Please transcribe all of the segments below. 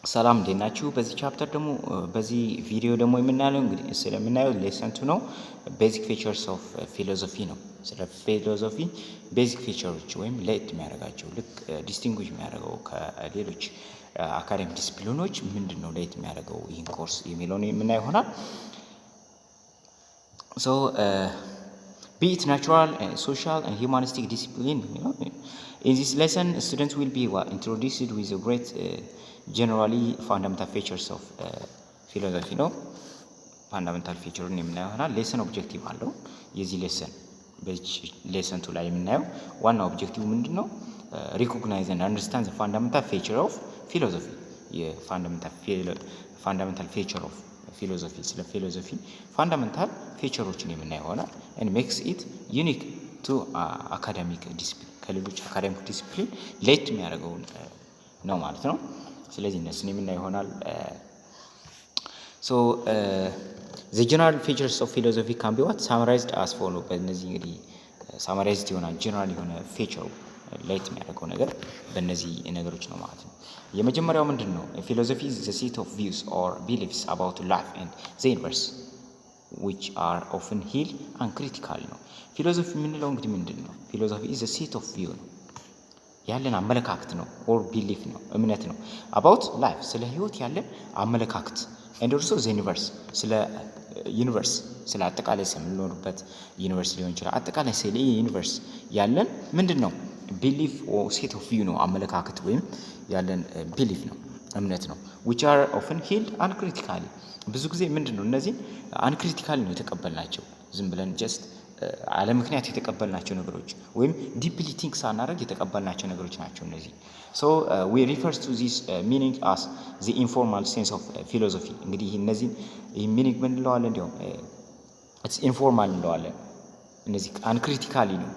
ሰላም እንዴት ናችሁ? በዚህ ቻፕተር ደግሞ በዚህ ቪዲዮ ደግሞ የምናየው እንግዲህ ስለምናየው ሌሰን 2 ነው። ቤዚክ ፊቸርስ ኦፍ ፊሎሶፊ ነው። ስለ ፊሎሶፊ ቤዚክ ፊቸሮች ወይም ለየት የሚያደርጋቸው ልክ ዲስቲንጉሽ የሚያደርገው ከሌሎች አካዳሚክ ዲስፕሊኖች ምንድነው ለየት የሚያደርገው ይህን ኮርስ የሚለውን የምናየው ይሆናል። ሶ be it natural, social and humanistic discipline, in this lesson students will be introduced with a great generally fundamental features of philosophy ነው። ፋንዳሜንታል ፊቸሩን የምናየው ይሆናል። ሌሰን ኦብጀክቲቭ አለው። የዚህ ሌሰን 2 ላይ የምናየው ዋና ኦብጀክቲቭ ምንድነው? recognize and understand the fundamental feature of philosophy የፋንዳሜንታል ፊቸር ኦፍ ፊሎሶፊ ስለ ፊሎሶፊ ፋንዳሜንታል ፊቸሮችን የምናየው ይሆናል። and makes it unique to academic discipline ከሌሎች አካዳሚክ ዲሲፕሊን ለየት የሚያደርገው ነው ማለት ነው። ስለዚህ እነሱን የምናየው ይሆናል። so the general features of philosophy can be what summarized as follow በእነዚህ እንግዲህ summarized ይሆናል ጀነራል የሆነ ፊቸሩ ለየት የሚያደርገው ነገር በእነዚህ ነገሮች ነው ማለት ነው። የመጀመሪያው ምንድነው? philosophy is the set of views or beliefs about life and the universe which are often held uncritical ነው። ፊሎሶፊ የምንለው እንግዲህ ምንድነው? philosophy is the set of view ነው ያለን አመለካከት ነው or belief ነው እምነት ነው about life ስለ ህይወት ያለን አመለካከት and also the universe ስለ ዩኒቨርስ ስለ አጠቃላይ ስለምንኖርበት ዩኒቨርስ ሊሆን ይችላል። አጠቃላይ ስለ ዩኒቨርስ ያለን ምንድነው? ቢሊፍ ኦር ሴት ኦፍ ቪው ነው አመለካከት ወይም ያለን ቢሊፍ ነው እምነት ነው which are often held uncritically ብዙ ጊዜ ምንድነው እነዚህ አንክሪቲካሊ ነው የተቀበልናቸው ዝም ብለን ጀስት አለ ምክንያት የተቀበልናቸው ነገሮች ወይም ዲፕሊ ቲንክ ሳናደርግ የተቀበልናቸው ነገሮች ናቸው እነዚህ። so we refers to this meaning as the informal sense of philosophy እንግዲህ እነዚህ ሚኒንግ ምን እንለዋለን? እንዲያው it's informal እንለዋለን። እነዚህ አንክሪቲካሊ ነው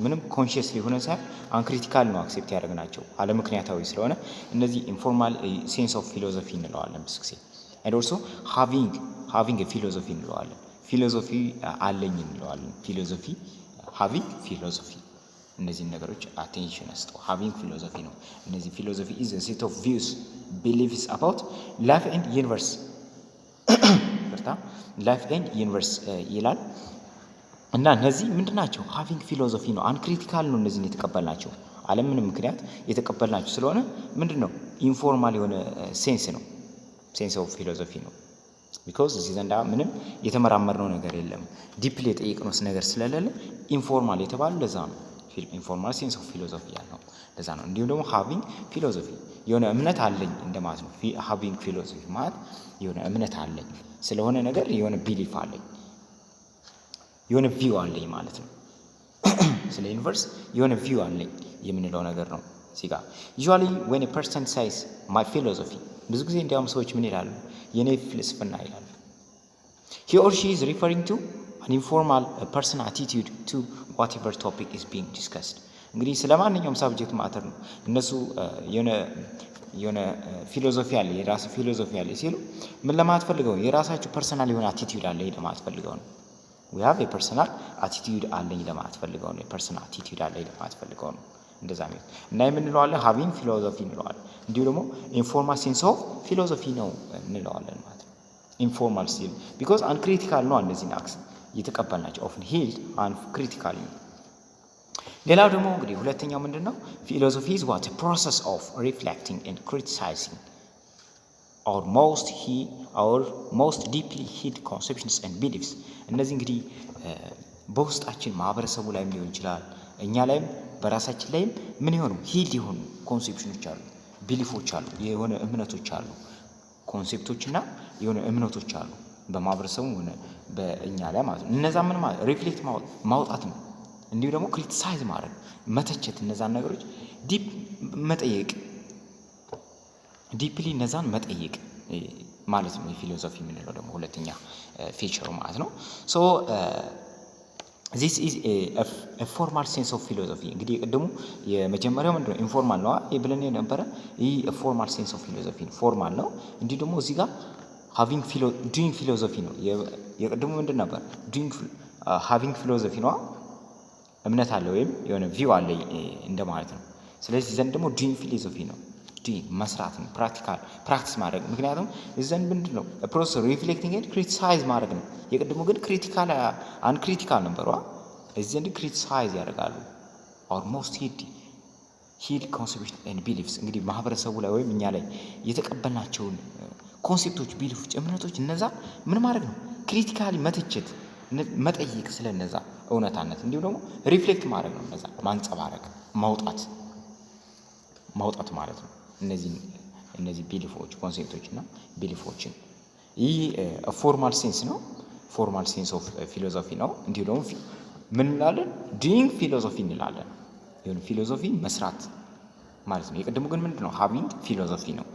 ምንም ኮንሺየስሊ ሆነ ሳይሆን አንክሪቲካል ነው አክሴፕት ያደረግናቸው አለ ምክንያታዊ ስለሆነ እነዚህ ኢንፎርማል ሴንስ ኦፍ ፊሎሶፊ እንለዋለን ብዙ ጊዜ። and also having a philosophy እንለዋለን። ፊሎሶፊ አለኝ እንለዋለን። ፊሎሶፊ having philosophy እነዚህ ነገሮች አቴንሽን አስተው having philosophy ነው። እነዚህ ፊሎሶፊ is a set of views beliefs about life and universe life and universe ይላል እና እነዚህ ምንድናቸው? having philosophy ነው አንክሪቲካል ነው እነዚህን የተቀበልናቸው ዓለም ምንም ምክንያት የተቀበልናቸው ስለሆነ ምንድነው? ኢንፎርማል የሆነ ሴንስ ነው ሴንስ ኦፍ ፊሎሶፊ ነው because እዚህ ዘንዳ ምንም የተመራመርነው ነገር የለም ዲፕሊ የጠየቅነው ነገር ስለሌለ ኢንፎርማል የተባለው ለዛ ነው ኢንፎርማል ሴንስ ኦፍ ፊሎሶፊ ያለው ለዛ ነው። እንዲሁም ደግሞ having philosophy የሆነ እምነት አለኝ እንደማለት ነው። having philosophy ማለት የሆነ እምነት አለኝ ስለሆነ ነገር የሆነ ቢሊፍ አለኝ የሆነ ቪው አለኝ ማለት ነው። ስለ ዩኒቨርስ የሆነ ቪው አለኝ የምንለው ነገር ነው እዚህ ጋር usually when a person says my philosophy ብዙ ጊዜ እንዲያውም ሰዎች ምን ይላሉ? የኔ ፍልስፍና ይላሉ። he or she is referring to an informal personal attitude to whatever topic is being discussed እንግዲህ ስለማንኛውም ሳብጀክት ማተር ነው እነሱ የሆነ ፊሎሶፊ አለ የራሱ ፊሎሶፊ አለ ሲሉ ምን ለማለት ፈልገው የራሳቸው ፐርሰናል የሆነ አቲቲዩድ አለ ለማለት ፈልገው ነው። we have a personal attitude አለኝ ለማለት ፈልገው ነው። personal attitude አለኝ ለማለት ፈልገው ነው እንደዛ ነው እና የምንለዋለን having philosophy እንለዋለን። እንዲሁ ደግሞ informal sense of philosophy ነው እንለዋለን ማለት ነው። informal still because uncritical ነው እነዚህ ናክስ የተቀበልናቸው often held uncritical ነው። ሌላው ደግሞ እንግዲህ ሁለተኛው ምንድነው? philosophy is what a process of reflecting and criticizing our most deeply held conceptions and beliefs እነዚህ እንግዲህ በውስጣችን ማህበረሰቡ ላይም ሊሆን ይችላል እኛ ላይም በራሳችን ላይም ምን ይሆኑ ሂልድ ይሆኑ ኮንሴፕሽኖች አሉ ቢሊፎች አሉ የሆነ እምነቶች አሉ ኮንሴፕቶችና የሆነ እምነቶች አሉ በማህበረሰቡ ሆነ በእኛ ላይ ማለት ነው። እነዛ ምን ማለት ሪፍሌክት ማውጣት ነው። እንዲሁ ደግሞ ክሪቲሳይዝ ማድረግ መተቸት እነዛን ነገሮች ዲፕ መጠየቅ ዲፕሊ እነዛን መጠየቅ ማለት ነው የፊሎሶፊ የምንለው ደግሞ ሁለተኛ ፊቸሩ ማለት ነው። so this is a formal sense of philosophy እንግዲህ ቅድሙ የመጀመሪያው ምንድነው? ኢንፎርማል ነው ብለን የነበረ ይህ ፎርማል ሴንስ ኦፍ ፊሎሶፊ ነው ፎርማል ነው። እንዲሁ ደግሞ እዚህ ጋር doing philosophy ነው። የቅድሙ ምንድን ነበር? having philosophy ነው እምነት አለ ወይም የሆነ ቪው አለ እንደማለት ነው። ስለዚህ ዘንድ ደግሞ doing philosophy ነው doing መስራት ነው ፕራክቲስ ማድረግ ምክንያቱም እዘን ምንድነው ፕሮሰስ ሪፍሌክቲንግ ኤንድ ክሪቲሳይዝ ማድረግ ነው የቀድሞ ግን ክሪቲካል አንክሪቲካል ነበርዋ እዘን ክሪቲሳይዝ ያደርጋሉ almost ሂድ ኮንሰፕት ኤንድ ቢሊፍስ እንግዲህ ማህበረሰቡ ላይ ወይም እኛ ላይ የተቀበልናቸውን ኮንሴፕቶች ቢሊፎች እምነቶች እነዛ ምን ማድረግ ነው ክሪቲካሊ መተቸት መጠየቅ ስለነዛ እውነታነት እንዲሁ ደግሞ ሪፍሌክት ማድረግ ነው እነዛ ማንጸባረቅ ማውጣት ማለት ነው እነዚህ ቢሊፎች ኮንሴፕቶች እና ቢሊፎችን ይህ ፎርማል ሴንስ ነው ፎርማል ሴንስ ኦፍ ፊሎሶፊ ነው እንዲሁ ደግሞ ምን እንላለን ዱይንግ ፊሎሶፊ እንላለን የሆነ ፊሎሶፊ መስራት ማለት ነው የቀደሙ ግን ምንድነው ሃቪንግ ፊሎሶፊ ነው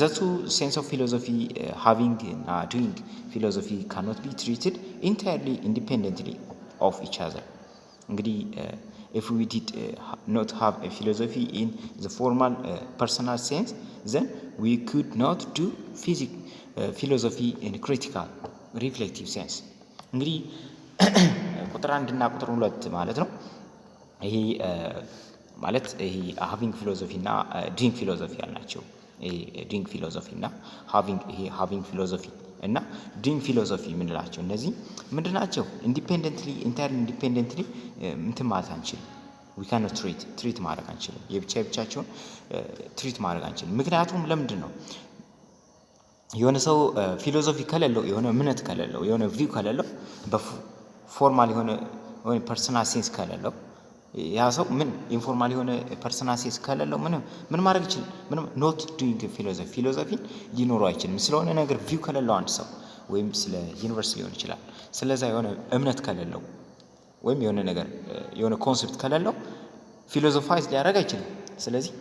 ዘቱ ሴንስ ኦፍ ፊሎሶፊ ሃቪንግ እና ዱይንግ ፊሎሶፊ cannot be treated entirely independently of each other እንግዲህ if we did not have a philosophy in the formal personal sense then we could not do philosophy in critical reflective sense እንግዲህ ቁጥር 1 እና ቁጥር 2 ማለት ነው ይሄ ማለት ይሄ ሃቪንግ ፊሎሶፊ እና ዱይንግ ፊሎሶፊ ያልናቸው ይሄ ዱይንግ ፊሎሶፊ እና ሃቪንግ ፊሎሶፊ እና ዱይንግ ፊሎሶፊ ምንላቸው እነዚህ ምንድናቸው ኢንዲፔንደንትሊ ኢንታይርሊ ኢንዲፔንደንትሊ እንትን ማለት አንችልም we cannot treat ማድረግ አንችልም የብቻቸውን ትሪት ማድረግ አንችልም ምክንያቱም ለምንድን ነው የሆነ ሰው ፊሎሶፊ ከሌለው የሆነ እምነት ከሌለው የሆነ ቪው ከሌለው በፎርማል የሆነ ፐርሰናል ሴንስ ከሌለው ያ ሰው ምን ኢንፎርማል የሆነ ፐርሰናል ሴንስ ከሌለው ምን ማድረግ ይችላል ምንም ኖት ዱይንግ ፊሎሶፊ ሊኖረው አይችልም ስለሆነ ነገር ቪው ከሌለው አንድ ሰው ወይም ስለ ዩኒቨርስ ሊሆን ይችላል ስለዛ የሆነ እምነት ከሌለው ወይም የሆነ ነገር የሆነ ኮንሰፕት ከሌለው ፊሎሶፋይዝ ሊያደርግ አይችልም ስለዚህ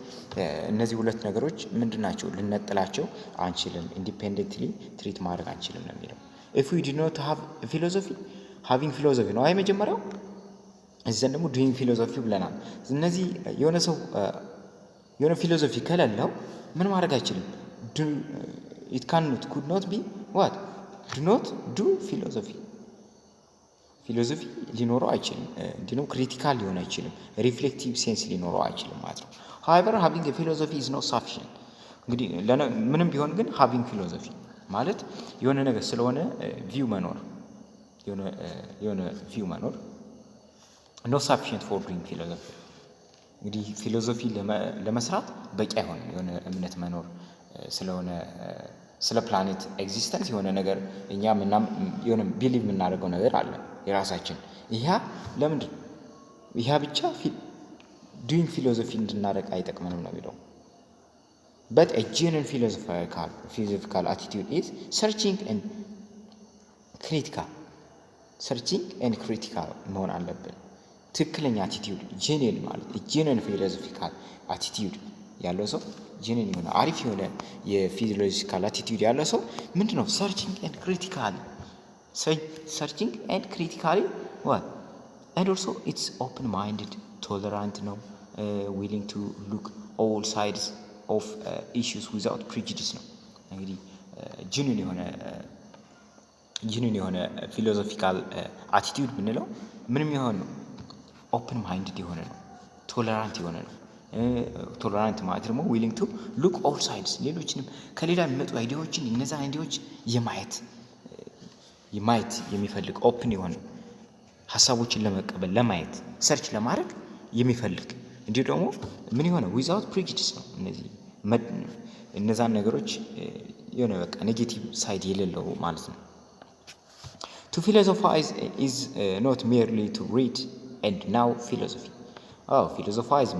እነዚህ ሁለት ነገሮች ምንድናቸው ልነጥላቸው አንችልም ኢንዲፔንደንትሊ ትሪት ማድረግ አንችልም ነው የሚለው if we do not have philosophy having philosophy ነው መጀመሪያው እዘን ደግሞ ዱይንግ ፊሎሶፊ ብለናል እነዚህ የሆነ ሰው የሆነ ፊሎሶፊ ከሌለው ምን ማድረግ አይችልም it could not be what do not do philosophy ሊኖረው አይችልም እንዲሁ ክሪቲካል ሊሆን አይችልም ሪፍሌክቲቭ ሴንስ ሊኖረው አይችልም ማለት ነው however having a philosophy is not sufficient እንግዲህ ምንም ቢሆን ግን having philosophy ማለት የሆነ ነገር ስለሆነ ቪው መኖር የሆነ ቪው መኖር not sufficient for doing philosophy እንግዲህ ፊሎሶፊ ለመስራት በቂ አይሆንም የሆነ እምነት መኖር ስለሆነ ስለ ፕላኔት ኤግዚስተንስ የሆነ ነገር እኛ የሆነ ቢሊቭ የምናደርገው ነገር አለ የራሳችን ለምንድን ብቻ ዱይንግ ፊሎሶፊ እንድናደርግ አይጠቅመንም ነው የሚለው but a genuine philosophical attitude is searching and critical መሆን አለብን ትክክለኛ አቲቲዩድ ጄኒን ማለት ጄኒን ፊሎሶፊካል አቲቲዩድ ያለው ሰው ጄኒን የሆነ አሪፍ የሆነ የፊሎሶፊካል አቲቲዩድ ያለው ሰው ምንድነው ሰርቺንግ ኤንድ ክሪቲካሊ what and also it's open minded tolerant ነው willing to look all sides of issues without prejudice ነው እንግዲህ ጄኒን የሆነ ፊሎሶፊካል አቲቲዩድ ብንለው ምንም የሆነ ነው ኦፕን ማይንድድ የሆነ ነው ቶለራንት የሆነ ነው ቶለራንት ማለት ደግሞ ዊሊንግ ቱ ሉክ ኦል ሳይድስ ሌሎችንም ከሌላ የሚመጡ አይዲያዎችን እነዛ አይዲያዎች የማየት የሚፈልግ ኦፕን የሆነ ሐሳቦችን ለመቀበል ለማየት ሰርች ለማድረግ የሚፈልግ እንዲሁ ደግሞ ምን የሆነ ዊዛውት ፕሬጁዲስ ነው እነዛን ነገሮች የሆነ በቃ ኔጌቲቭ ሳይድ የሌለው ማለት ነው to philosophize is not merely to read and now philosophy philosophize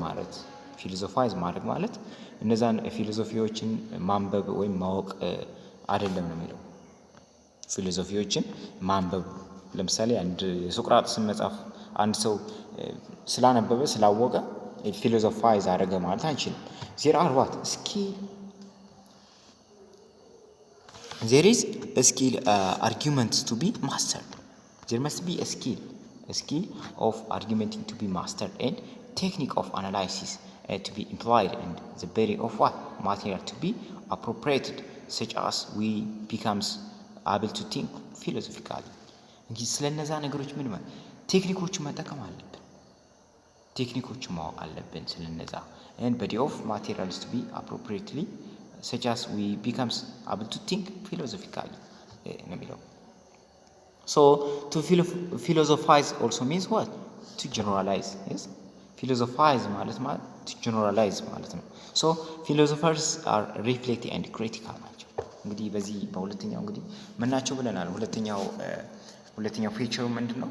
ማለት እነዛን ፊሎሶፊዎችን ማንበብ ወይም ማወቅ አይደለም ነው የሚለው ፊሎሶፊዎችን ማንበብ ለምሳሌ አንድ የሶቅራጥስን መጽሐፍ አንድ ሰው ስላነበበ ስላወቀ ፊሎሶፋይዝ አደረገ ማለት አንችልም there is a skill arguments to be mastered there must be a skill of argumenting to be mastered and technique of analysis to be employed and the body of what material to be appropriated such as we becomes able to think philosophically እንግዲህ ስለነዛ ነገሮች ቴክኒኮችን መጠቀም አለብን ቴክኒኮችን ማወቅ አለብን ስለነዛ and body of materials to be appropriately such as we becomes able to think philosophically ነው የሚለው so to philosophize also means what to generalize yes philosophize ማለት to generalize ማለት ነው so philosophers are reflective and critical ናቸው እንግዲህ በዚህ በሁለተኛው እንግዲህ ምን ናቸው ብለናል ሁለተኛው ፊቸሩ ምንድነው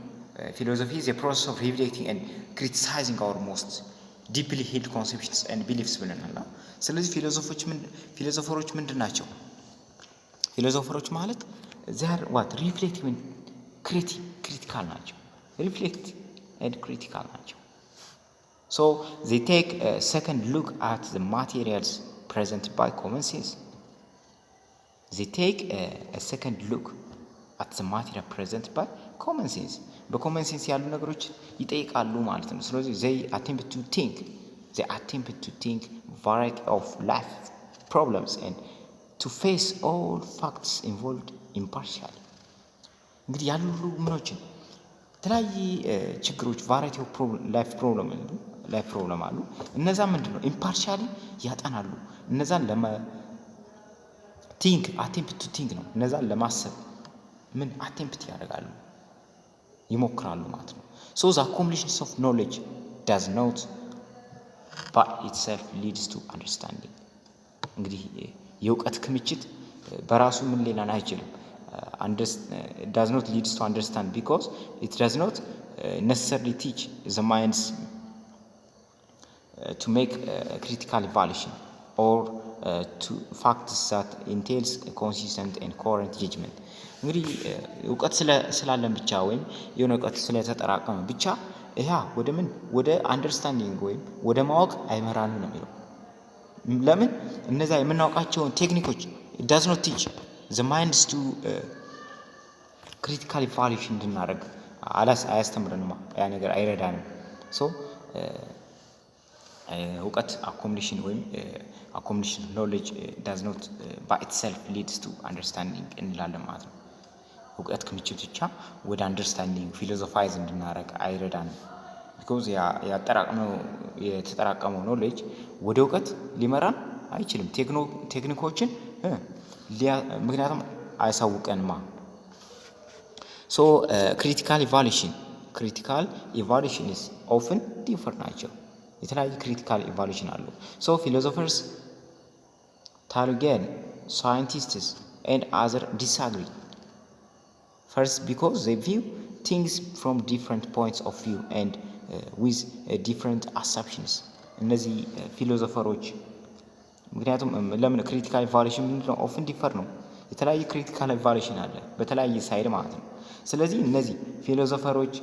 philosophy is a process of reflecting and criticizing our most deeply held conceptions and beliefs ብለናል ስለዚህ ፊሎሶፈሮች ምንድናቸው ፊሎሶፈሮች ማለት they are what reflective and critical ናቸው reflect and critical ናቸው so they take a second look at the materials presented by common sense they take a second look at the material presented by common sense በኮመን ሴንስ ያሉ ነገሮች ይጠይቃሉ ማለት ነው ስለዚህ they attempt to think variety of life problems and to face all facts involved impartially እንግዲህ ያሉ ምኖችን ተለያየ ችግሮች variety of life problem አሉ እነዛ ምንድነው impartially ያጠናሉ እነዛን attempt to think ነው እነዛን ለማሰብ ምን attempt ያደርጋሉ ይሞክራሉ ማለት ነው so the accumulation of knowledge does not by itself leads to understanding እንግዲህ የእውቀት ክምችት በራሱ ምን ሌላን አይችልም does not leads to understand because it does not necessarily teach the minds to make critical evaluation or to facts that entails a consistent and coherent judgment እንግዲህ እውቀት ስላለን ብቻ ወይም የሆነ እውቀት ስለተጠራቀመ ብቻ ወደ አንደርስታንዲንግ ወይም ወደ ማወቅ አይመራንም ነው የሚለው ለምን እነዛ የምናውቃቸውን ቴክኒኮች it does not teach the minds to critical evaluation እንድናደርግ አያስተምረንም ያ ነገር አይረዳንም so እውቀት accumulation ወይም accumulation knowledge does not by itself leads to understanding እንላለን ማለት ነው እውቀት ክምችት ብቻ ወደ አንደርስታንዲንግ ፊሎሶፋይዝ እንድናደርግ አይረዳንም because የተጠራቀመው knowledge ወደ እውቀት ሊመራን አይችልም ቴክኒኮችን ምክንያቱም አያሳውቀንማ so critical evaluation is often different ናቸው የተለያየ critical evaluation አሉ so philosophers target scientists and others disagree first because they view things from different points of view and with different assumptions እነዚህ ፊሎሶፈሮች ምክንያቱም ለምን critical evaluation ምንድነው often differ ነው የተለያየ critical evaluation አለ በተለያየ ሳይድ ማለት ነው ስለዚህ እነዚህ ፊሎሶፈሮች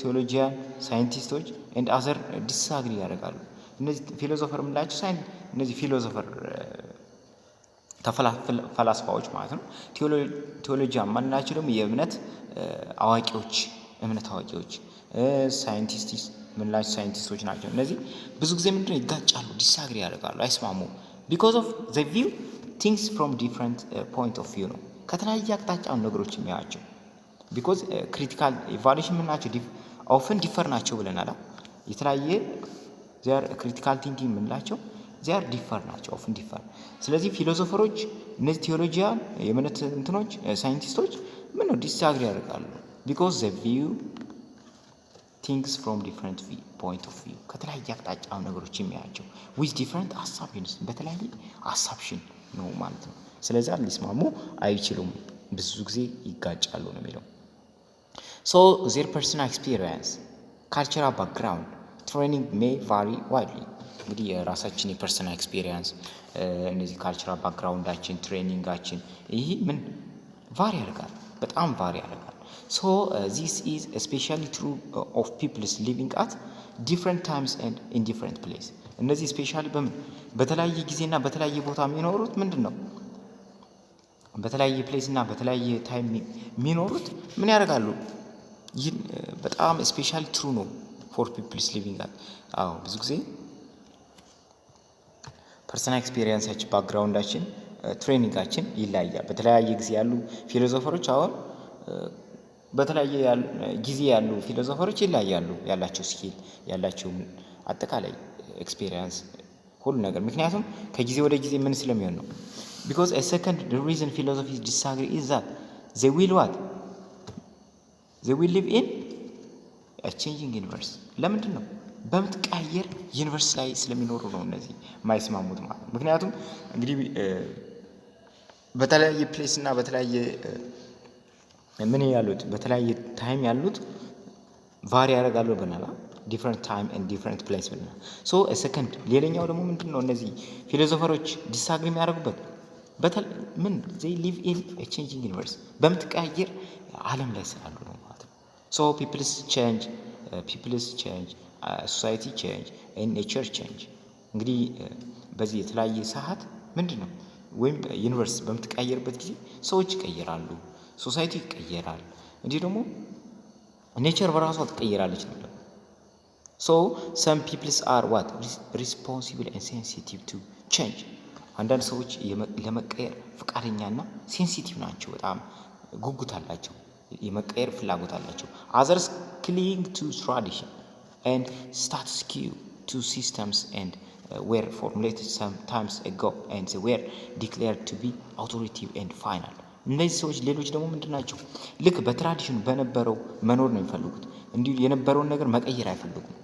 ቴዎሎጂያን ሳይንቲስቶች and other disagree ያደርጋሉ እነዚህ ፊሎሶፈር ምንላቸው እነዚህ ፊሎሶፈር ፈላስፋዎች ማለት ነው ቴዎሎጂያን ማንናቸው ደግሞ የእምነት አዋቂዎች ሳይንቲስቶች ናቸው እነዚህ ብዙ ጊዜ ምንድነው ይጋጫሉ disagree ያደርጋሉ አይስማሙ because of they view things from different point of view ነው ከተለያየ አቅጣጫ ነገሮች የሚያዩቸው because critical evaluation ምንናቸው often differ ናቸው ብለናል የተለያየ they are critical thinking ምንላቸው they are differ ናቸው often differ ስለዚህ ፊሎሶፈሮች እነዚህ ቴዎሎጂያን የእምነት እንትኖች ሳይንቲስቶች ምን ነው disagree ያደርጋሉ because they view things from different point of view ከተለያየ አቅጣጫ ነገሮች የሚያዩቸው with different assumptions በተለያየ assumption ነው ማለት ነው ስለዚህ ሊስማሙ አይችሉም ብዙ ጊዜ ይጋጫሉ ነው የሚለው so their personal experience cultural background training may vary widely እንግዲህ የራሳችን የፐርሰናል ኤክስፒሪየንስ እነዚህ ካልቸራል ባክግራውንዳችን ትሬኒንጋችን ይሄ ምን ቫሪ ያደርጋል በጣም ቫሪ ያደርጋል so this is especially true of people living at different times and in different place እነዚህ ስፔሻሊ በተለያየ ጊዜና በተለያየ ቦታ የሚኖሩት ምንድነው በተለያየ ፕሌስ እና በተለያየ ታይም የሚኖሩት ምን ያደርጋሉ ይህ በጣም ስፔሻሊ ትሩ ነው for people living at ብዙ ጊዜ ፐርሰናል ኤክስፒሪየንሳችን ባክግራውንዳችን ትሬኒንጋችን ይለያያል በተለያየ ጊዜ ያሉ ፊሎሶፈሮች አሁን በተለያየ ጊዜ ያሉ ፊሎሶፈሮች ይለያያሉ ያላቸው ስኪል ያላቸው አጠቃላይ ኤክስፒሪየንስ ሁሉ ነገር ምክንያቱም ከጊዜ ወደ ጊዜ ምን ስለሚሆን ነው because a second the reason philosophies disagree is that they will what they will live in a changing universe ለምንድን ነው በምትቀያየር ዩኒቨርስ ላይ ስለሚኖሩ ነው እነዚህ ማይስማሙት ማለት ምክንያቱም እንግዲህ በተለያየ ፕሌስ እና በተለያየ ምን ያሉት በተለያየ ታይም ያሉት ቫሪ ያደርጋሉ በናላ different time and different place ብለናል so a second ሌላኛው ደግሞ ምንድነው እነዚህ ፊሎሶፈሮች ዲስአግሪ የሚያደርጉበት ምን they live in a changing universe በምትቀያየር ዓለም ላይ ስላሉ ነው ማለት ነው so people's change society change and nature change እንግዲህ በዚህ የተለያየ ሰዓት ምንድነው ወይም ዩኒቨርስ በምትቀያየርበት ጊዜ ሰዎች ይቀየራሉ ሶሳይቲ ይቀየራል እንዲህ ደግሞ ኔቸር በራሷ ትቀየራለች ነው so some people are what responsible and sensitive to change አንዳንድ ሰዎች ለመቀየር ፍቃደኛና ሴንሲቲቭ ናቸው በጣም ጉጉት አላቸው የመቀየር ፍላጎት አላቸው others cling to tradition and status quo to systems and were formulated some times ago and they were declared to be authoritative and final እነዚህ ሰዎች ሌሎች ደግሞ ምንድናቸው ልክ በትራዲሽን በነበረው መኖር ነው የሚፈልጉት እንዲሁ የነበረውን ነገር መቀየር አይፈልጉም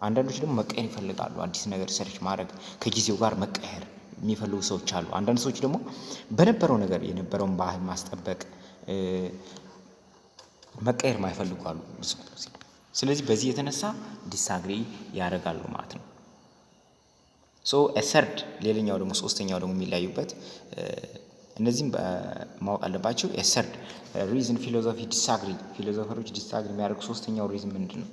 አንዳንዶች ደግሞ መቀየር ይፈልጋሉ አዲስ ነገር ሰርች ማድረግ ከጊዜው ጋር መቀየር የሚፈልጉ ሰዎች አሉ አንዳንድ ሰዎች ደግሞ በነበረው ነገር የነበረውን ባህል ማስጠበቅ መቀየር ማይፈልጉ አሉ ስለዚህ በዚህ የተነሳ ዲስአግሪ ያደርጋሉ ማለት ነው so a third ሌላኛው ደግሞ ሶስተኛው ደግሞ የሚለያዩበት እነዚህም ማወቅ አለባቸው a third reason philosophy disagree ፊሎሶፈሮች ዲስአግሪ የሚያደርጉ ሶስተኛው ሪዝን ምንድነው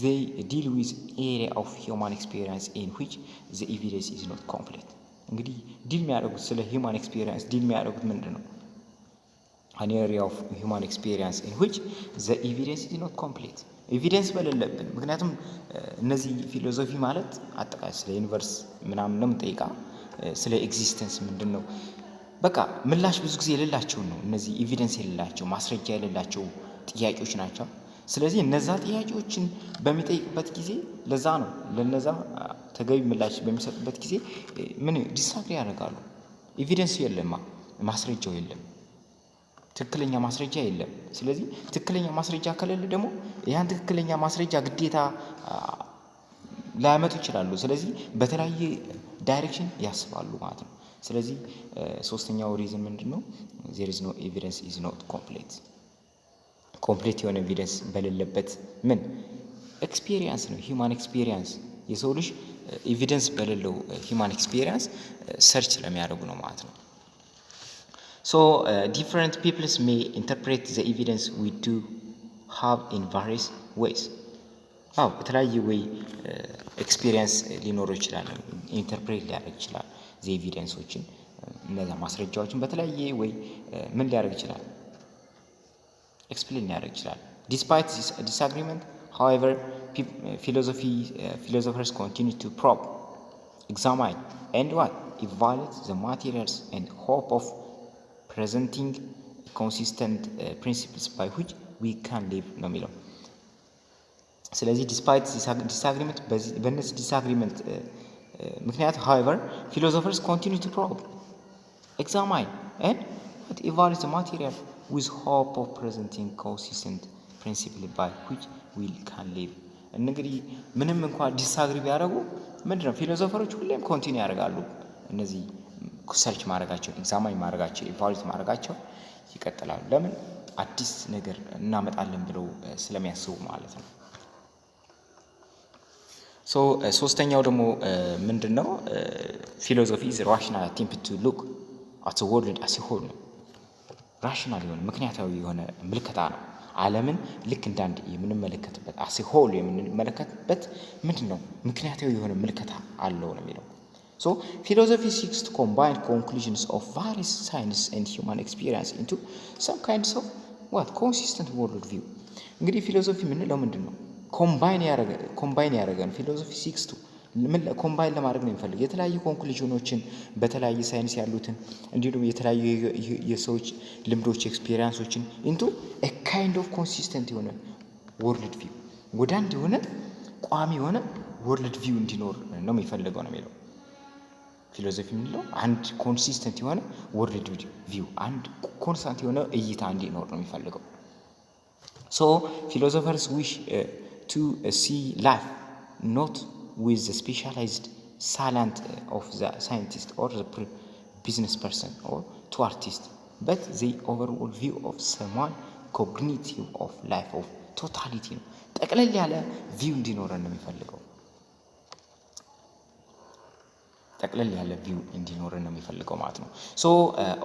they deal with area of human experience in which the evidence is not complete እንግዲህ ዲል የሚያደርጉት ስለ human experience ዲል የሚያደርጉት ምንድነው an area of human experience in which the evidence is not complete ኤቪደንስ በሌለብን ምክንያቱም እነዚህ ፊሎሶፊ ማለት አጠቃላይ ስለ ዩኒቨርስ ምናምን ነው የምጠይቃ ስለ ኤግዚስተንስ ምንድነው በቃ ምላሽ ብዙ ጊዜ የሌላቸው ነው እነዚህ ኤቪደንስ የሌላቸው ማስረጃ የሌላቸው ጥያቄዎች ናቸው ስለዚህ እነዛ ጥያቄዎችን በሚጠይቅበት ጊዜ ለዛ ነው ለነዛ ተገቢ ምላሽ በሚሰጥበት ጊዜ ምን ዲስአግሪ ያደርጋሉ ኤቪደንስ የለማ ማስረጃው የለም ትክክለኛ ማስረጃ የለም ስለዚህ ትክክለኛ ማስረጃ ከሌለ ደግሞ ያን ትክክለኛ ማስረጃ ግዴታ ላያመጡ ይችላሉ ስለዚህ በተለያየ ዳይሬክሽን ያስባሉ ማለት ነው ስለዚህ ሶስተኛው ሪዝን ምንድነው there is no evidence is not complete ኮምፕሊት የሆነ ኤቪደንስ በሌለበት ምን ኤክስፒሪየንስ ነው ሂውማን ኤክስፒሪየንስ የሰው ልጅ ኤቪደንስ በሌለው ሂውማን ኤክስፒሪየንስ ሰርች ለሚያደርጉ ነው ማለት ነው so different peoples may interpret the evidence we do have in various ways በተለያየ ወይ ኤክስፒሪየንስ ሊኖረው ይችላል ኢንተርፕሬት ሊያደርግ ይችላል the evidenceዎችን እነዛ ማስረጃዎችን በተለያየ ወይ ምን ሊያደርግ ይችላል explain ያደርግ ይችላል despite this disagreement however philosophers continue to probe examine and what evaluate the materials and hope of presenting consistent principles by which we can live ነው የሚለው ስለዚህ despite this disagreement በእነዚህ disagreement ምክንያት however philosophers continue to probe examine and evaluate the material with hope of presenting consistent principle by which we can live እንግዲህ ምንም እንኳን ዲስአግሪ ቢያደርጉ ምንድነው ፊሎሶፈሮች ሁሌም ኮንቲኒው ያደርጋሉ እነዚህ ሰርች ማድረጋቸው ኤግዛማይን ማድረጋቸው ኢቫሉዌት ማድረጋቸው ይቀጥላሉ ለምን አዲስ ነገር እናመጣለን ብለው ስለሚያስቡ ማለት ነው so ሶስተኛው ደግሞ ምንድነው philosophy is rational attempt to look at the world as a whole ራሽናል የሆነ ምክንያታዊ የሆነ ምልከታ ነው ዓለምን ልክ እንዳንድ የምንመለከትበት as a whole የምንመለከትበት ምንድነው ምክንያታዊ የሆነ ምልከታ አለው ነው የሚለው so philosophy seeks to combine conclusions of various science and human experience into some kinds of what consistent world view እንግዲህ ፊሎሶፊ ምንለው ምንድነው ኮምባይን ያደረገ ነው ፊሎሶፊ ሲክስ ቱ ኮምባይን ለማድረግ ነው የሚፈልግ የተለያዩ ኮንክሉዥኖችን በተለያየ ሳይንስ ያሉትን እንዲሁም የተለያዩ የሰዎች ልምዶች ኤክስፒሪየንሶችን into a kind of consistent የሆነ world view ወደ አንድ የሆነ ቋሚ የሆነ world view እንዲኖር ነው የሚፈልገው ነው የሚለው። ፊሎሶፊ የሚለው አንድ ኮንሲስተንት የሆነ ወርልድ ቪው አንድ ኮንስታንት የሆነ እይታ እንዲኖር ነው የሚፈልገው። ሶ ፊሎሶፈርስ ዊሽ ቱ ሲ ላይፍ ኖት ዊዝ ዘ ስፔሻላይዝድ ሳላንት ኦፍ ዘ ሳይንቲስት ኦር ዘ ቢዝነስ ፐርሰን ኦር ቱ አርቲስት በት ዘ ኦቨርኦል ቪው ኦፍ ሰምዋን ኮግኒቲቭ ኦፍ ላይፍ ኦፍ ቶታሊቲ ነው። ጠቅለል ያለ ቪው እንዲኖረን ነው የሚፈልገው። ጠቅለል ያለ ቪው እንዲኖረን ነው የሚፈልገው ማለት ነው። ሶ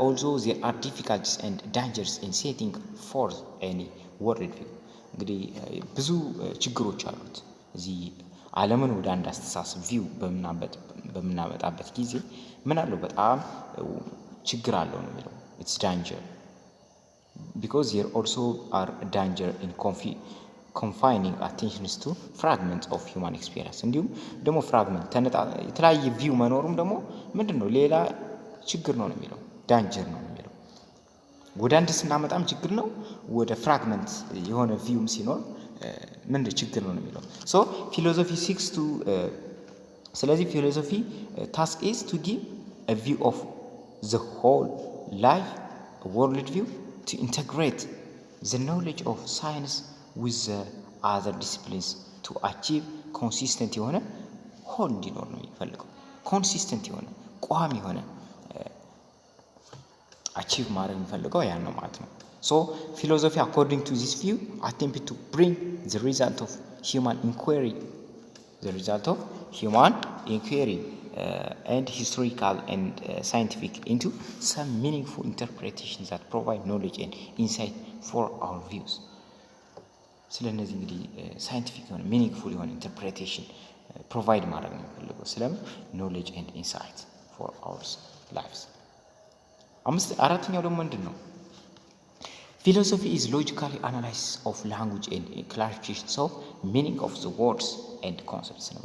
ኦልዞ ዜር አር ዲፊካልቲስ ኤንድ ዳንጀርስ ኢን ሴቲንግ ፎርዝ ኤኒ ወርልድ ቪው። እንግዲህ ብዙ ችግሮች አሉት እዚህ ዓለምን ወደ አንድ አስተሳሰብ ቪው በምናመጣበት ጊዜ ምን አለው? በጣም ችግር አለው ነው የሚለው። ኢትስ ዳንጀር ቢኮዝ ዜር ኦልሶ አር ዳንጀር ኢን ኮንፋይኒንግ አቴንሽንስ ቱ ፍራግመንት ኦፍ ሂውማን ኤክስፒሪየንስ። እንዲሁም ደግሞ ፍራግመንት የተለያየ ቪው መኖሩም ደግሞ ምንድን ነው ሌላ ችግር ነው የሚለው። ዳንጀር ነው የሚለው። ወደ አንድ ስናመጣም ችግር ነው፣ ወደ ፍራግመንት የሆነ ቪውም ሲኖር ምንድን ችግር ነው የሚለው። ሶ ፊሎሶፊ ሲክስ ቱ ስለዚህ ፊሎሶፊ ታስክ ኢዝ ቱ ጊቭ አ ቪው ኦፍ ዘ ሆል ላይፍ ወርልድ ቪው ቱ ኢንተግሬት ዘ ኖሌጅ ኦፍ ሳይንስ with the other disciplines to achieve consistent የሆነ ሆል እንዲኖር ነው የሚፈልገው። ኮንሲስተንት የሆነ ቋሚ የሆነ አቺቭ ማድረግ የሚፈልገው ያን ነው ማለት ነው። ሶ ፊሎሶፊ according to this view attempt to bring the result of human inquiry and historical and scientific into some meaningful interpretations that provide knowledge and insight for our views። ስለነዚህ እንግዲህ ሳይንቲፊክ የሆነ ሚኒንግፉል የሆነ ኢንተርፕሬቴሽን ፕሮቫይድ ማድረግ ነው የሚፈልገው። ስለምን ኖሌጅ ኤንድ ኢንሳይት ፎር አወርስ ላይፍስ። አራተኛው ደግሞ ምንድን ነው? ፊሎሶፊ ኢዝ ሎጂካሊ አናላይሲስ ኦፍ ላንጉጅ ኤንድ ክላሪፊኬሽን ኦፍ ሚኒንግ ኦፍ ዘ ወርድስ ኤንድ ኮንሰፕትስ ነው።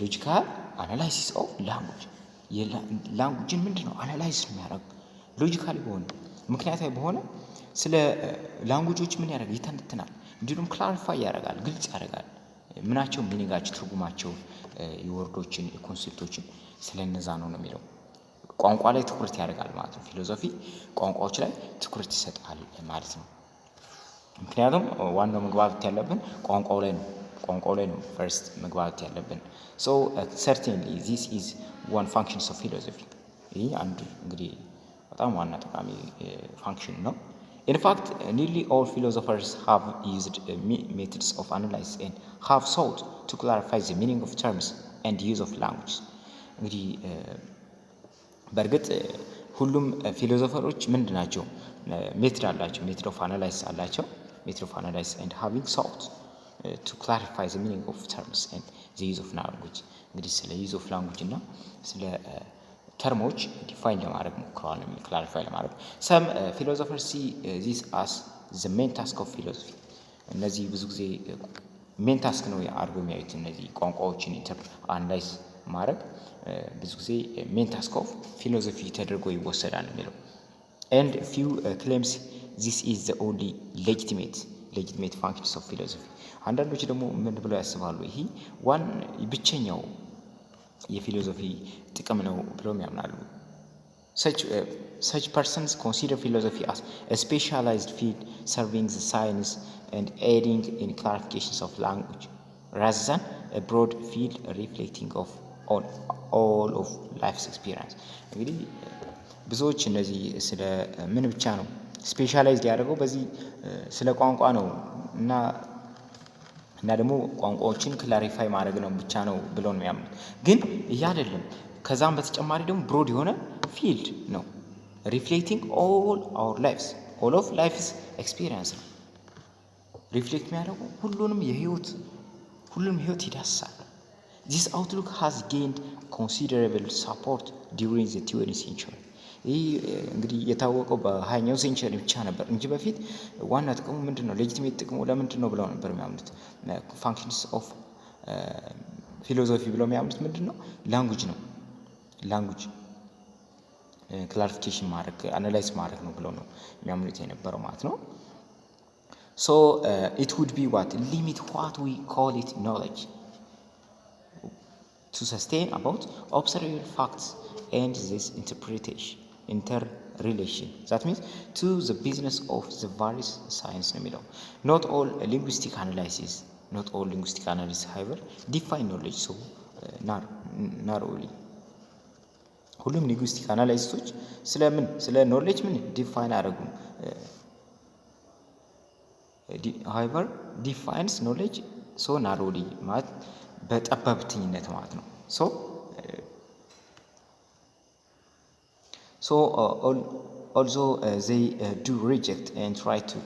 ሎጂካል አናላይሲስ ኦፍ ላንጉጅ ላንጉጅን ምንድን ነው አናላይዝ የሚያደርግ ሎጂካሊ በሆነ ምክንያታዊ በሆነ ስለ ላንጉጆች ምን ያደርጋል? ይተንትናል። እንዲሁም ክላሪፋይ ያደርጋል፣ ግልጽ ያደርጋል። ምናቸው ሚኒንጋቸው፣ ትርጉማቸው፣ የወርዶችን የኮንሴፕቶችን ስለነዛ ነው የሚለው። ቋንቋ ላይ ትኩረት ያደርጋል ማለት ነው። ፊሎሶፊ ቋንቋዎች ላይ ትኩረት ይሰጣል ማለት ነው። ምክንያቱም ዋናው መግባባት ያለብን ቋንቋው ላይ ነው ፈርስት መግባባት ያለብን። ሶ ሰርቴንሊ ዚስ ኢዝ ዋን ፋንክሽንስ ኦፍ ፊሎሶፊ። ይህ አንዱ እንግዲህ በጣም ዋና ጠቃሚ ፋንክሽን ነው። In fact, nearly all philosophers have used methods of analysis and have sought to clarify the meaning of terms and use of language. እንግዲህ በእርግጥ ሁሉም ፊሎሶፈሮች ምንድን ናቸው? ሜትድ አላቸው፣ ሜትድ ኦፍ አናላይሲስ አላቸው። ሜትድ ኦፍ አናላይሲስ and having sought to clarify the meaning of terms and the use of language። እንግዲህ ስለ use of language እና ስለ ተርሞች ዲፋይን ለማድረግ ሞክረዋል፣ ክላሪፋይ ለማድረግ። ሰም ፊሎሶፈርስ ሲ ዚስ አስ ዘ ሜን ታስክ ኦፍ ፊሎሶፊ። እነዚህ ብዙ ጊዜ ሜን ታስክ ነው አድርገው የሚያዩት። እነዚህ ቋንቋዎችን አናላይዝ ማድረግ ብዙ ጊዜ ሜን ታስክ ኦፍ ፊሎሶፊ ተደርጎ ይወሰዳል የሚለው። ኤንድ ፊው ክሌምስ ዚስ ኢዝ ዘ ኦንሊ ሌጂቲሜት ፋንክሽንስ ኦፍ ፊሎሶፊ። አንዳንዶች ደግሞ ምን ብለው ያስባሉ? ይሄ ዋን ብቸኛው የፊሎሶፊ ጥቅም ነው ብለው ያምናሉ። such persons consider philosophy as a specialized field serving the science and aiding in clarifications of language rather than a broad field reflecting on all of life's experience። እንግዲህ ብዙዎች እነዚህ ስለ ምን ብቻ ነው ስፔሻላይዝድ ያደረገው በዚህ ስለ ቋንቋ ነው እና ደግሞ ቋንቋዎችን ክላሪፋይ ማድረግ ነው ብቻ ነው ብለው ነው ያምኑት። ግን ይሄ አይደለም። ከዛም በተጨማሪ ደግሞ ብሮድ የሆነ ፊልድ ነው። ሪፍሌክቲንግ ኦል አወር ላይፍስ ኦል ኦፍ ላይፍስ ኤክስፒሪየንስ ነው። ሪፍሌክት የሚያደርገው ሁሉንም ህይወት ይዳስሳል። ዚስ አውትሉክ ሃዝ ጌንድ ኮንሲደራብል ሳፖርት ዲዩሪንግ ዘ 20th ሴንቸሪ። ይህ እንግዲህ የታወቀው በ20ኛው ሴንቸሪ ብቻ ነበር እንጂ በፊት ዋና ጥቅሙ ምንድን ነው? ሌጂቲሜት ጥቅሙ ለምንድን ነው ብለው ነበር የሚያምኑት። ፋንክሽንስ ኦፍ ፊሎሶፊ ብለው የሚያምኑት ምንድን ነው? ላንጉጅ ነው። ላንጉጅ ክላሪፊኬሽን ማድረግ አናላይዝ ማድረግ ነው ብለው ነው የሚያምኑት የነበረው ማለት ነው። ሶ ኢት ውድ ቢ ዋት ሊሚት ዋት ዊ ኮል ኢት ኖሌጅ። to sustain about observable facts and this interrelation. That means to the business of the various science ነው የሚለው not all linguistic analysis however define knowledge so narrowly ሁሉም ሊንጉስቲክ አናላይሲስቶች ስለ ኖሌጅ ምን ዲፋይን አደረጉ however defines knowledge so narrowly ማለት በጠባብትኝነት ማለት ነው so also they do reject and try to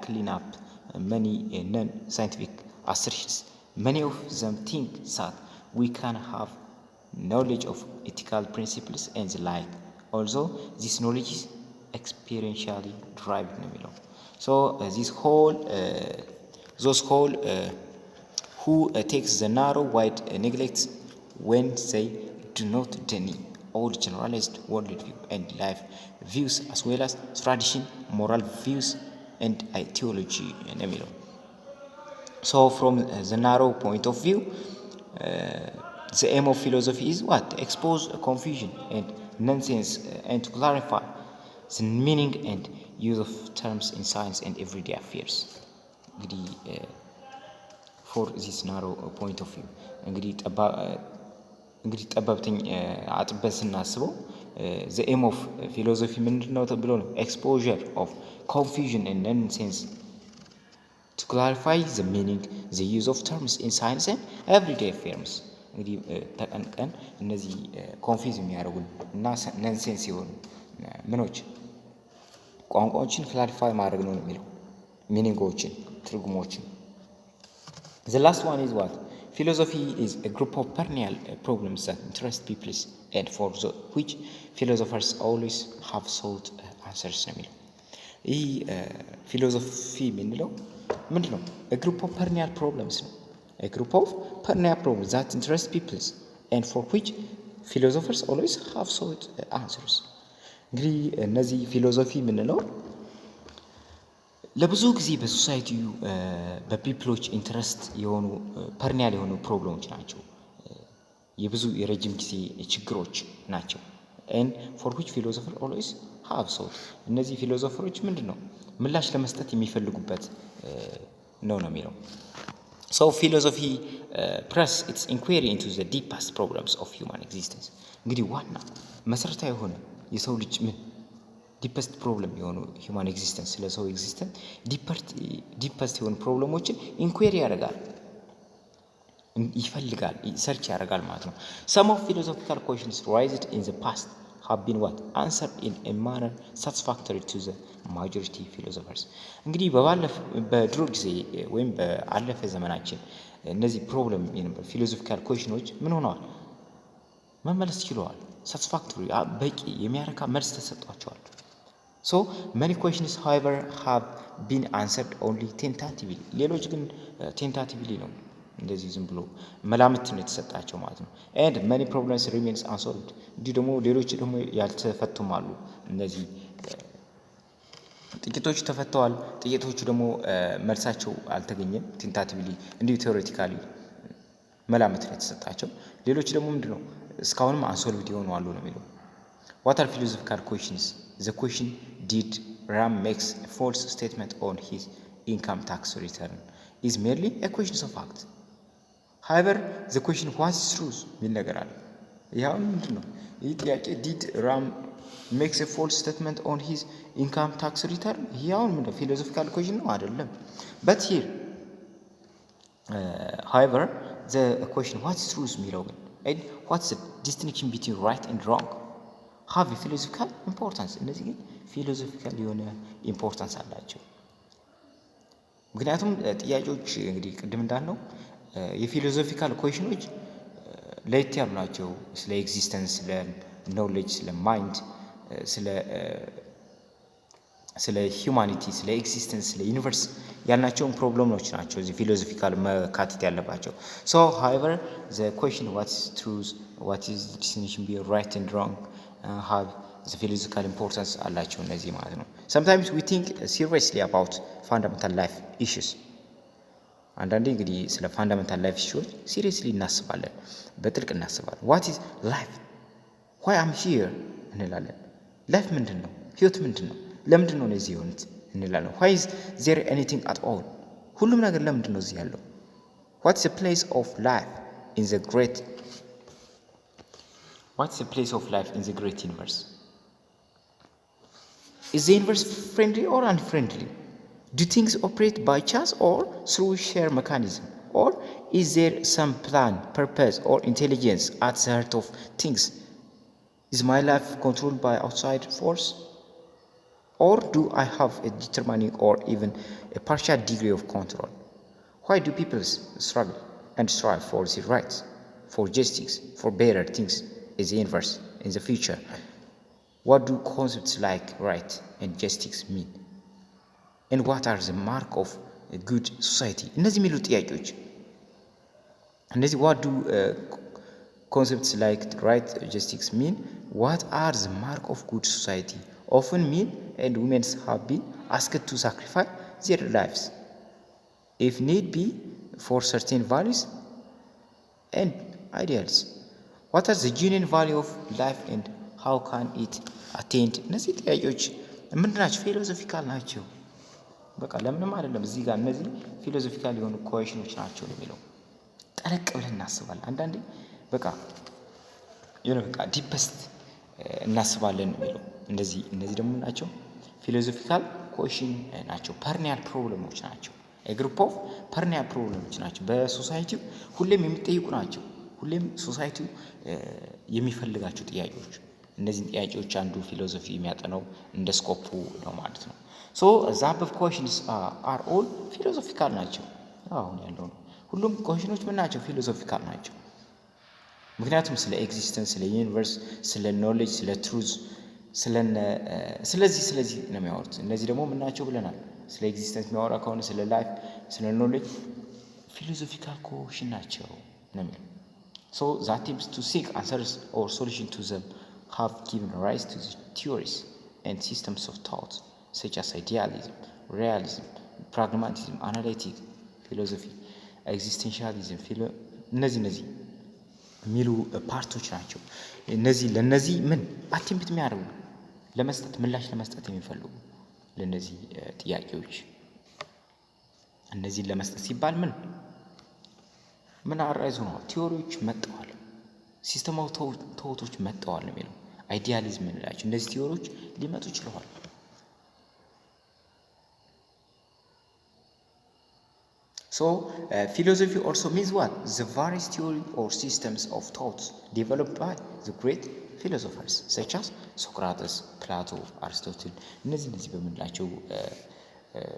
clean up many non-scientific assertions. Many of them think that we can have knowledge of ethical principles and the like. Also, this knowledge is experientially derived ነው የሚለው so those who takes the narrow wide neglects when they do not deny all generalized worldview and life views as well as tradition, moral views and ideology ነው የሚለው so from the narrow point of view the aim of philosophy is what? Expose confusion and nonsense and to clarify the meaning and use of terms in science and everyday affairs. For this narrow point of view እንግዲህ ጠባብተኝ አጥበን ስናስበው the aim of philosophy ምንድነው ተብሎ ነው exposure of confusion and nonsense to clarify the meaning the use of terms in science and everyday affairs እንግዲህ ተቀንቀን እነዚህ ኮንፊዝ የሚያደርጉን እና ነንሴንስ የሆኑ ምኖች ቋንቋዎችን ክላሪፋይ ማድረግ ነው የሚለው ሚኒንጎችን ትርጉሞችን the last one is what philosophy is a group of perennial problems that interest people and for which philosophers always have sought answers ነው የሚለው ይህ ፊሎሶፊ የምንለው ምንድነው a group of perennial problems ነው a group of perennial problems that interest people and for which philosophers always have sought answers እንግዲህ እነዚህ ፊሎሶፊ የምንለው ለብዙ ጊዜ በሶሳይቲው በፒፕሎች ኢንትረስት የሆኑ ፐርኒያል የሆኑ ፕሮብሌሞች ናቸው የብዙ የረጅም ጊዜ ችግሮች ናቸው and for which philosopher always have sought እነዚህ ፊሎሶፈሮች ምንድነው ምላሽ ለመስጠት የሚፈልጉበት ነው የሚለው so philosophy press its inquiry into the deepest problems of human existence እንግዲህ ዋና መሰረታዊ የሆነ የሰው ልጅ ምን ዲፐስት ፕሮብለም የሆኑ ሂውማን ኤግዚስተንስ ለሰው ኤግዚስተንስ ዲፐስት የሆኑ ፕሮብለሞችን ኢንኩዌሪ ያደርጋል ይፈልጋል ሰርች ያደርጋል ማለት ነው some of philosophical questions raised in the past have been what answered in a manner satisfactory to the majority philosophers እንግዲህ በድሮ ጊዜ ወይም በአለፈ ዘመናችን እነዚህ ፕሮብለም የነበሩ ፊሎሶፊካል ኩዌሽኖች ምን ሆነዋል መመለስ ችለዋል satisfactory በቂ የሚያረካ መልስ ተሰጥቷቸዋል so many questions however have been answered only tentatively ሌሎች ግን tentatively ነው እንደዚህ ዝም ብሎ መላምት ነው የተሰጣቸው ማለት ነው and many problems remains unsolved እንዲህ ደግሞ ሌሎች ደግሞ ያልተፈቱም አሉ እነዚህ ጥቂቶቹ ተፈተዋል ጥቂቶቹ ደግሞ መልሳቸው አልተገኘም tentatively እንዲሁ theoretically መላምት ነው የተሰጣቸው ሌሎች ደግሞ ምንድነው እስካሁንም unsolved የሆኑ አሉ ነው የሚለው what are philosophical questions the question did Ram makes a false statement on his income tax return is merely a question of fact however the question what is truth ምን ነገር አለ ያው ምንድነው ይህ ጥያቄ did Ram makes a false statement on his income tax return ያው ምንድነው philosophical question ነው አይደለም but here however the question what is truth የሚለው ግን and what's the distinction between right and wrong have a philosophical importance እነዚህ ግን philosophical የሆነ importance አላቸው ምክንያቱም ጥያቄዎች እንግዲህ ቅድም እንዳልነው የፊሎሶፊካል ኩዌሽኖች ለየት ያሉ ናቸው ስለ ኤግዚስተንስ ስለ ኖሌጅ ስለ ማይንድ ስለ ሂዩማኒቲ ስለ ኤግዚስተንስ ስለ ዩኒቨርስ ያልናቸውን ፕሮብሌሞች ናቸው እዚህ ፊሎሶፊካል መካተት ያለባቸው so however the question what is truth what is the distinction between right and wrong have the philosophical importance አላቸው እነዚህ ማለት ነው sometimes we think seriously about fundamental life issues አንዳንዴ እንግዲህ ስለ ፋንዳሜንታል ላይፍ ኢሹዎች ሲሪየስሊ እናስባለን፣ በጥልቅ እናስባለን። ዋት ኢዝ ላይፍ ዋይ አም ሂር እንላለን። ላይፍ ምንድን ነው? ህይወት ምንድን ነው? ለምንድን ነው እዚህ የሆኑት እንላለን። ዋይ ኢዝ ዜር ኤኒቲንግ አት ኦል ሁሉም ነገር ለምንድን ነው እዚህ ያለው? ዋት ኢዝ ዘ ፕሌስ ኦፍ ላይፍ ኢን ዘ ግሬት ዋት ኢዝ ዘ ፕሌስ ኦፍ ላይፍ ኢን ዘ ግሬት ዩኒቨርስ? ኢዝ ዘ ዩኒቨርስ ፍሬንድሊ ኦር አንፍሬንድሊ? Do things operate by chance or through sheer mechanism? Or is there some plan, purpose, or intelligence at the heart of things? Is my life controlled by outside force? Or do I have a determining or even a partial degree of control? Why do people struggle and strive for their rights, for justice, for better things in the universe, in the future? What do concepts like right and justice mean? And what are the mark of a good society? እነዚህ የሚሉ ጥያቄዎች እነዚህ what do concepts like right justice mean? What are the mark of good society? Often men and women have been asked to sacrifice their lives if need be for certain values and ideals. What are the genuine value of life and how can it attained? እነዚህ ጥያቄዎች ምንድን ናቸው? ፊሎሶፊካል ናቸው። በቃ ለምንም አይደለም። እዚህ ጋር እነዚህ ፊሎሶፊካል የሆኑ ኩዌሽኖች ናቸው የሚለው ጠለቅ ብለን እናስባለን። አንዳንዴ በቃ የሆነ በቃ ዲፐስት እናስባለን የሚለው እነዚህ ደግሞ ናቸው ፊሎሶፊካል ኩዌሽን ናቸው። ፐርኒያል ፕሮብለሞች ናቸው። ግሩፕ ኦፍ ፐርኒያል ፕሮብለሞች ናቸው። በሶሳይቲው ሁሌም የሚጠይቁ ናቸው። ሁሌም ሶሳይቲው የሚፈልጋቸው ጥያቄዎች። እነዚህን ጥያቄዎች አንዱ ፊሎሶፊ የሚያጠናው እንደ ስኮፑ ነው ማለት ነው። ሶ the above questions are all philosophical ናቸው። አሁን ያለው ነው ሁሉም questions ምን ናቸው? ፊሎሶፊካል ናቸው። ምክንያቱም ስለ ኤግዚስተንስ፣ ስለ ዩኒቨርስ፣ ስለ ኖሌጅ፣ ስለ ትሩዝ፣ ስለዚህ ነው የሚያወሩት። እነዚህ ደግሞ ምን ናቸው ብለናል? ስለ ኤግዚስተንስ የሚያወራ ከሆነ ስለ ላይፍ፣ ስለ ኖሌጅ ፊሎሶፊካል question ናቸው ነው የሚለው። So the attempts to seek answers or solution to them have given rise to the theories and systems of thought such as idealism, realism, pragmatism, analytic, philosophy, existentialism, እነዚህ የሚሉ ፓርቶች ናቸው። ለነዚህ ምን አቴምፕት የሚያደርጉ ለመስጠት ምላሽ ለመስጠት የሚፈልጉ ለነዚህ ጥያቄዎች እነዚህን ለመስጠት ሲባል ምን አራይዞ ነው? ቲዮሪዎች መጥተዋል፣ ሲስተም ኦፍ ቶቶች መጥተዋል ነው የሚለው። አይዲያሊዝም እንላቸው እነዚህ ቲዮሪዎች ሊመጡ ይችላል። So philosophy also means what? The various theories or systems of thoughts developed by the great philosophers such as Socrates, Plato, Aristotle. እነዚህ በምንላቸው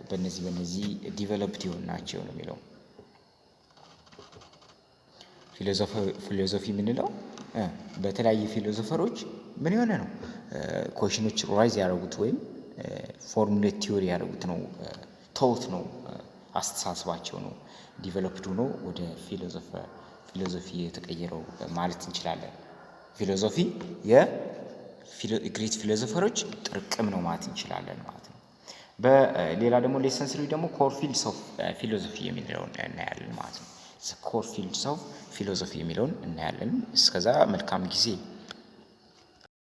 በእነዚህ ዲቨሎፕድ የሆኑ ናቸው ነው የሚለው። ፊሎሶፊ የምንለው በተለያዩ ፊሎሶፈሮች ምን የሆነ ነው ኮሽኖች ራይዝ ያደረጉት ወይም ፎርሙሌት ቲዮሪ ያደረጉት ነው። ቶት ነው፣ አስተሳሰባቸው ነው ዲቨሎፕድ ሆኖ ወደ ፊሎሶፊ የተቀየረው ማለት እንችላለን። ፊሎሶፊ የግሪክ ፊሎሶፈሮች ጥርቅም ነው ማለት እንችላለን ማለት ነው። በሌላ ደግሞ ሌሰን 3 ደግሞ ኮር ፊልድስ ኦፍ ፊሎሶፊ የሚለውን እናያለን ማለት ነው። ኮር ፊልድስ ኦፍ ፊሎሶፊ የሚለውን እናያለን። እስከዛ መልካም ጊዜ